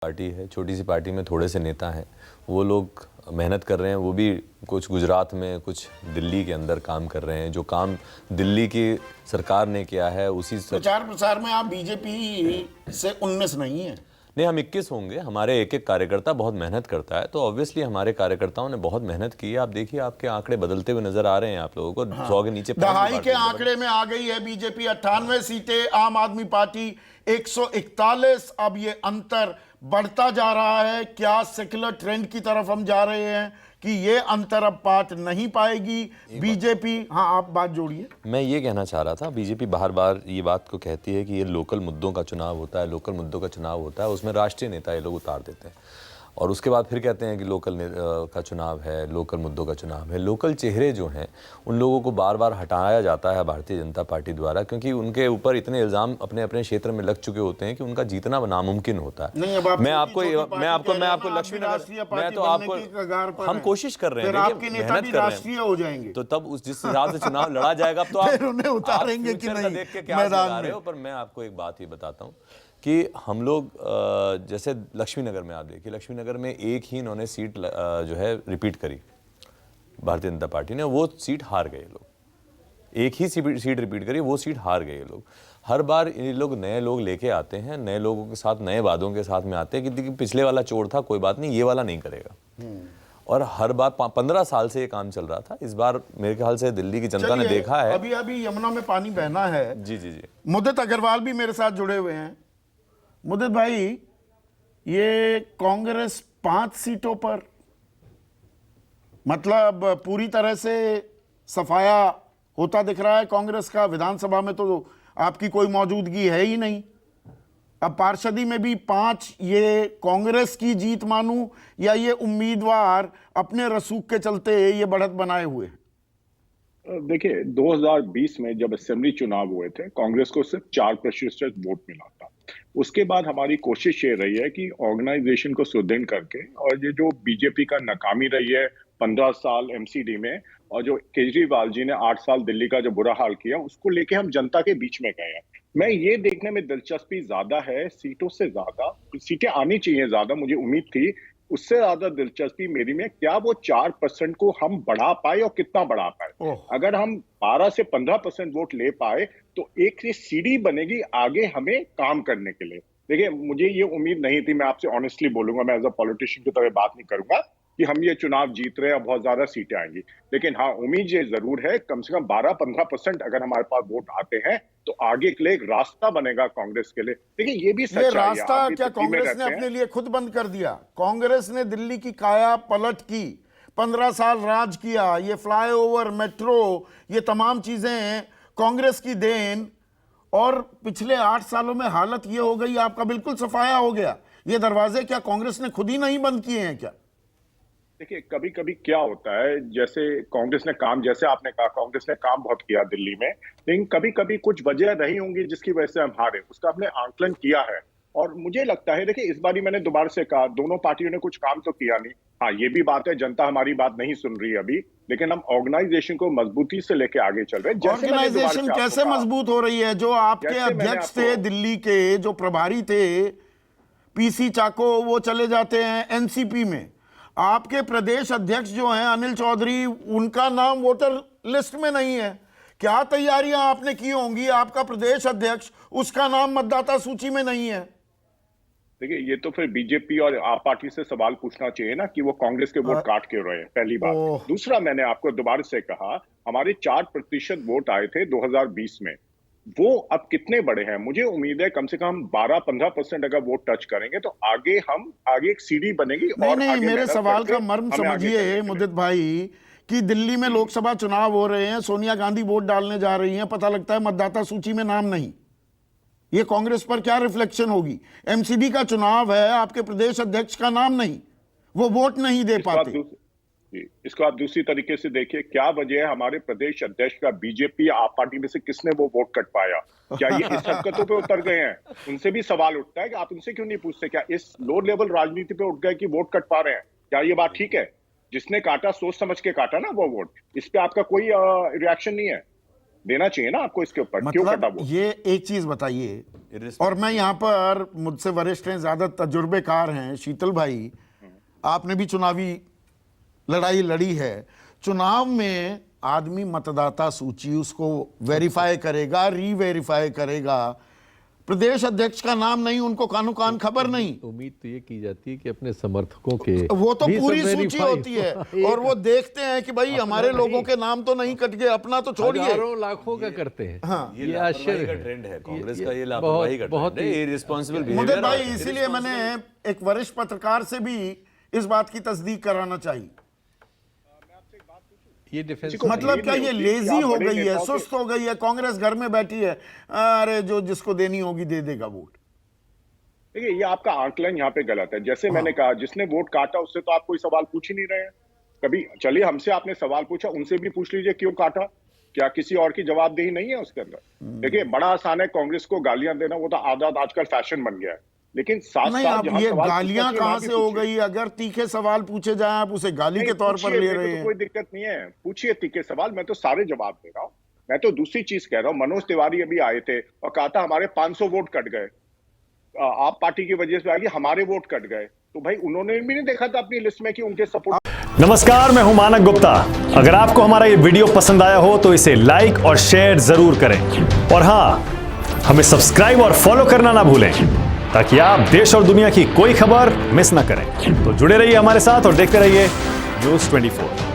Party है, छोटी सी party में थोड़े से नेता हैं, वो लोग मेहनत कर रहे हैं। वो भी कुछ गुजरात में, कुछ दिल्ली के अंदर काम कर रहे हैं। जो काम दिल्ली की सरकार ने किया है उसी प्रचार प्रसार में आप बीजेपी से 19 नहीं है। नहीं, हम 21 होंगे। हमारे एक एक कार्यकर्ता बहुत मेहनत करता है, तो ऑब्वियसली हमारे कार्यकर्ताओं ने बहुत मेहनत की है। आप देखिए, आपके आंकड़े बदलते हुए नजर आ रहे हैं आप लोगों को। 100 के नीचे दहाई के आंकड़े में आ गई है बीजेपी। 98 सीटें, आम आदमी पार्टी 141। अब ये अंतर बढ़ता जा रहा है। क्या सेक्युलर ट्रेंड की तरफ हम जा रहे हैं कि ये अंतर अब पाट नहीं पाएगी बीजेपी? हाँ, आप बात जोड़िए। मैं ये कहना चाह रहा था, बीजेपी बार बार ये बात को कहती है कि ये लोकल मुद्दों का चुनाव होता है, लोकल मुद्दों का चुनाव होता है, उसमें राष्ट्रीय नेता ये लोग उतार देते हैं और उसके बाद फिर कहते हैं कि लोकल का चुनाव है, लोकल मुद्दों का चुनाव है। लोकल चेहरे जो हैं उन लोगों को बार बार हटाया जाता है भारतीय जनता पार्टी द्वारा, क्योंकि उनके ऊपर इतने इल्ज़ाम अपने अपने क्षेत्र में लग चुके होते हैं कि उनका जीतना नामुमकिन होता है। मैं आपको लक्ष्मीनगर, मैं तो आपको, हम कोशिश कर रहे हैं, मेहनत कर रहे हैं, हो जाएंगे तो तब उस जिस हिसाब से चुनाव लड़ा जाएगा तो आप उन्हें उतारेंगे कि नहीं देख के क्या लगा रहे हो। पर मैं आपको एक बात ही बताता हूँ कि हम लोग जैसे लक्ष्मीनगर में आप देखिए, लक्ष्मीनगर में एक ही इन्होंने सीट जो है रिपीट करी भारतीय जनता पार्टी ने, वो सीट हार गए लोग। एक ही सीट रिपीट करी, वो सीट हार गए लोग। हर बार ये लोग नए लोग लेके आते हैं, नए लोगों के साथ, नए वादों के साथ में आते हैं कि पिछले वाला चोर था, कोई बात नहीं, ये वाला नहीं करेगा। और हर बार 15 साल से ये काम चल रहा था। इस बार मेरे ख्याल से दिल्ली की जनता ने देखा है। अभी यमुना में पानी बहना है। जी जी जी। मुदित अग्रवाल भी मेरे साथ जुड़े हुए हैं। मुदित भाई, ये कांग्रेस 5 सीटों पर, मतलब पूरी तरह से सफाया होता दिख रहा है कांग्रेस का। विधानसभा में तो आपकी कोई मौजूदगी है ही नहीं। अब पार्षदी में भी 5, ये कांग्रेस की जीत मानूं या ये उम्मीदवार अपने रसूख के चलते ये बढ़त बनाए हुए हैं? देखिए, 2020 में जब असेंबली चुनाव हुए थे, कांग्रेस को सिर्फ 4% वोट मिला था। उसके बाद हमारी कोशिश ये रही है कि ऑर्गेनाइजेशन को सुदृढ़ करके, और ये जो बीजेपी का नाकामी रही है 15 साल एमसीडी में, और जो केजरीवाल जी ने 8 साल दिल्ली का जो बुरा हाल किया, उसको लेके हम जनता के बीच में गए हैं। मैं ये देखने में दिलचस्पी ज्यादा है, सीटों से ज्यादा, सीटें आनी चाहिए ज्यादा, मुझे उम्मीद थी, उससे ज्यादा दिलचस्पी मेरी में क्या वो 4% को हम बढ़ा पाए और कितना बढ़ा पाए। अगर हम 12 से 15% वोट ले पाए तो एक सीढ़ी बनेगी आगे हमें काम करने के लिए। देखिए, मुझे ये उम्मीद नहीं थी, मैं आपसे ऑनेस्टली बोलूंगा, मैं एज अ पॉलिटिशियन की तरह बात नहीं करूंगा कि हम ये चुनाव जीत रहे हैं और बहुत ज्यादा सीटें आएंगी। लेकिन हाँ, उम्मीद ये जरूर है कम से कम 12-15% अगर हमारे पास वोट आते हैं तो आगे के लिए एक रास्ता बनेगा कांग्रेस के लिए। देखिए, ये भी सच्चाई है। रास्ता क्या कांग्रेस ने अपने लिए खुद बंद कर दिया? कांग्रेस ने दिल्ली की काया पलट की, 15 साल राज किया। ये फ्लाईओवर, मेट्रो, ये तमाम चीजें कांग्रेस की देन। और पिछले 8 सालों में हालत ये हो गई, आपका बिल्कुल सफाया हो गया। ये दरवाजे क्या कांग्रेस ने खुद ही नहीं बंद किए हैं क्या? देखिए, कभी कभी क्या होता है, जैसे कांग्रेस ने काम, जैसे आपने कहा, कांग्रेस ने काम बहुत किया दिल्ली में, लेकिन कभी कभी कुछ वजह रही होंगी जिसकी वजह से हम हारे, उसका हमने आंकलन किया है। और मुझे लगता है, देखिए, इस बारी मैंने दोबारा से कहा, दोनों पार्टियों ने कुछ काम तो किया नहीं। हाँ, ये भी बात है, जनता हमारी बात नहीं सुन रही अभी, लेकिन हम ऑर्गेनाइजेशन को मजबूती से लेके आगे चल रहे हैं। ऑर्गेनाइजेशन कैसे मजबूत हो रही है? जो आपके अध्यक्ष थे दिल्ली के, जो प्रभारी थे पीसी चाको, वो चले जाते हैं एनसीपी में। आपके प्रदेश अध्यक्ष जो हैं अनिल चौधरी, उनका नाम वोटर लिस्ट में नहीं है। क्या तैयारियां आपने की होंगी? आपका प्रदेश अध्यक्ष, उसका नाम मतदाता सूची में नहीं है। देखिए, ये तो फिर बीजेपी और आप पार्टी से सवाल पूछना चाहिए ना कि वो कांग्रेस के वोट काट क्यों रहे हैं, पहली बात। दूसरा, मैंने आपको दोबारा से कहा, हमारे 4% वोट आए थे 2020 में, वो अब कितने बड़े हैं? मुझे उम्मीद है कम से कम 12-15% अगर वोट टच करेंगे तो आगे एक सीढ़ी बनेगी। नहीं, मेरे सवाल का मर्म समझिए मुदित भाई, कि दिल्ली में लोकसभा चुनाव हो रहे हैं, सोनिया गांधी वोट डालने जा रही हैं, पता लगता है मतदाता सूची में नाम नहीं। ये कांग्रेस पर क्या रिफ्लेक्शन होगी? एमसीडी का चुनाव है, आपके प्रदेश अध्यक्ष का नाम नहीं, वो वोट नहीं दे पाते। इसको आप दूसरी तरीके से देखिए, क्या वजह है हमारे प्रदेश अध्यक्ष का बीजेपी आप पार्टी में से किसने वो वोट कट पाया? क्या ये इस हरकतों पे उतर गए हैं? उनसे भी सवाल उठता है कि आप उनसे क्यों नहीं पूछते, क्या इस लो लेवल राजनीति पे उठ गए कि वोट कट पा रहे हैं? क्या ये बात ठीक है? जिसने काटा सोच समझ के काटा ना वो वोट, इस पे आपका कोई रिएक्शन नहीं है। देना चाहिए ना आपको इसके ऊपर, क्यों कटा मतलब वोट? ये एक चीज बताइए, और मैं यहाँ पर, मुझसे वरिष्ठ हैं, ज्यादा तजुर्बेकार हैं, शीतल भाई, आपने भी चुनावी लड़ाई लड़ी है। चुनाव में आदमी मतदाता सूची उसको वेरीफाई करेगा, री-वेरीफाई करेगा, प्रदेश अध्यक्ष का नाम नहीं, उनको कानू कान खबर नहीं। उम्मीद तो ये की जाती है कि अपने समर्थकों के वो तो भी पूरी सब सूची verify होती है, हो। और वो देखते हैं कि भाई हमारे लोगों के नाम तो नहीं कट गए, अपना तो छोड़िए। हजारों लाखों का करते हैं। हाँ। ये आश्चर्य लापरवाही का है। ट्रेंड है कांग्रेस का, ये बहुत- लापरवाही का बहुत ट्रेंड है, ही- इररिस्पांसिबल मुझे बिहेवियर। भाई इसीलिए मैंने एक वरिष्ठ पत्रकार से भी इस बात की तस्दीक कराना चाहिए। ये डिफेंस मतलब क्या ये लेजी हो गई है, नेताओं के- सुस्त हो गई है, कांग्रेस घर में बैठी है, अरे जो जिसको देनी होगी दे देगा वोट। देखिए, ये आपका आंकलन यहाँ पे गलत है। जैसे मैंने कहा, जिसने वोट काटा उससे तो आप कोई सवाल पूछ ही नहीं रहे हैं कभी। चलिए, हमसे आपने सवाल पूछा, उनसे भी पूछ लीजिए क्यों काटा। क्या किसी और की जवाबदेही नहीं है उसके अंदर? देखिए, बड़ा आसान है कांग्रेस को गालियां देना, वो तो आदत आजकल फैशन बन गया है। लेकिन साथ नहीं, साथ अब जहां ये सवाल गालियां पूछना चाहिए, कहां वहां से भी हो पूछिए। गई? अगर तीखे सवाल पूछे जाए आप उसे गाली के तौर पर पूछिए, ले मेरे को रहे तो हैं। कोई दिक्कत नहीं है, पूछिए तीखे सवाल, मैं तो सारे जवाब दे रहा हूँ। मैं तो दूसरी चीज कह रहा हूँ, मनोज तिवारी अभी आए थे और कहा था हमारे 500 वोट कट गए, आप पार्टी की वजह से आएगी, हमारे वोट कट गए। तो भाई उन्होंने भी नहीं देखा था अपनी लिस्ट में कि उनके सपोर्ट। नमस्कार, मैं हूं मानक गुप्ता। अगर आपको हमारा ये वीडियो पसंद आया हो तो इसे लाइक और शेयर जरूर करें, और हां, हमें सब्सक्राइब और फॉलो करना ना भूलें ताकि आप देश और दुनिया की कोई खबर मिस ना करें। तो जुड़े रहिए हमारे साथ और देखते रहिए News 24।